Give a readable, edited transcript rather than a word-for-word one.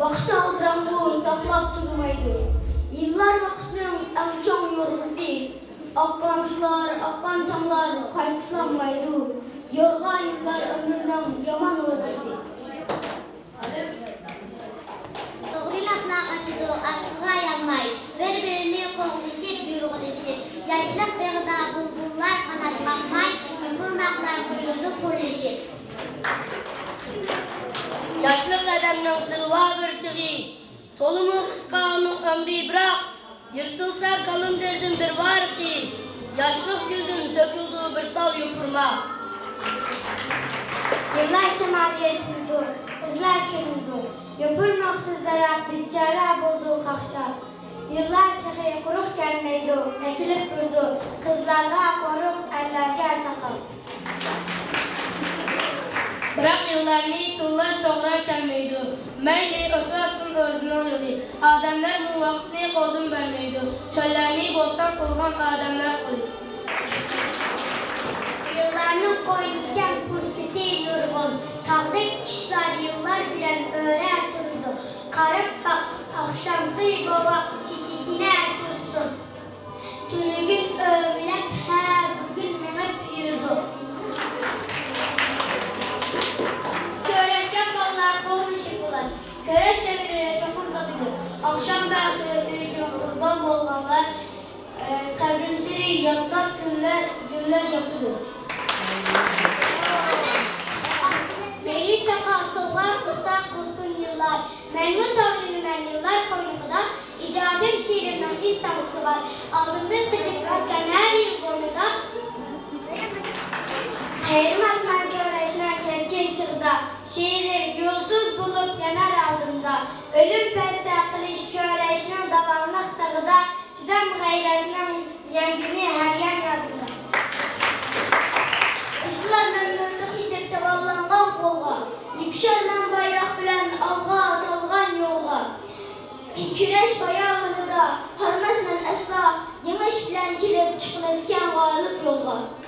Vaqt aldıran bu saxlab durmaydı. Yıllar vaxtının en çok yorğusu. Akkan sular, akkan tamlar qaytılanmaydı. Yorğa yıllar ömründen yaman uğrarsı. Doğru lafla açıdı, artığa yanmay. Birbirini koğluşup, yürüğülüşüp. Yaşlık bağda bulbullar kanat bakmay. Ömürmaklar kuyruğunu kuruluşup. Yaşlık adamның zılva bir çığı. Tolumu kıskanın ömrü bırak. Yırtılsa kalın derdim bir var ki. Yaşlık güldün döküldü bir dal yupurma. Yıllar şemaliyet buldu, kızlar kemildi. Yupurmaksızlara bir çare buldu kakşa. Yıllar şehir kuruk gelmeydi, ekilip durdu. Kızlarga koruk, erlerge sakal. Bırak yıllarını tullaş toğra gelmeydi. Meyli ötüasın özünün yılı. Adamlar bu vaktini kodun vermeydi. Çöllerini bostan kılgan adamlar kılı. Yıllarının koynurken furseti yorgun. Kaldık kişiler yıllar bilen öğrer durdu. Karıp akşamkı baba çiçekine dursun. Tünügün öğülep her bugün mehmet yürüdü. Köreşken ballar kovuluşu bulan. Köreş demirine çokun tadıdı. Akşam belki için kurban olanlar kabrisleri yandan günler yapıldı. Neyli sakal soğuk kısa kursun yıllar. Memnun tavrından yıllar koynukda icadım şiirinden İstanbul'su var. Aldığımdır kıcıklarken her yıl konuda Hayırmaz mergi öğreşinen keskin çıkıda. Şiirleri yıldız bulup yanar aldığımda. Ölüm peste kılıç göğreşinen davanlık dağıda. Çidem gayretinin yengini her yan yardımda. İslam memnunluk edip tavallanğan kolğa. Yükselen bayrak bilen alğa atalğan yolğa. Küreş bayağını da parmasının esla. Yemiş bilen kilip çıkmazken varlık yolğa.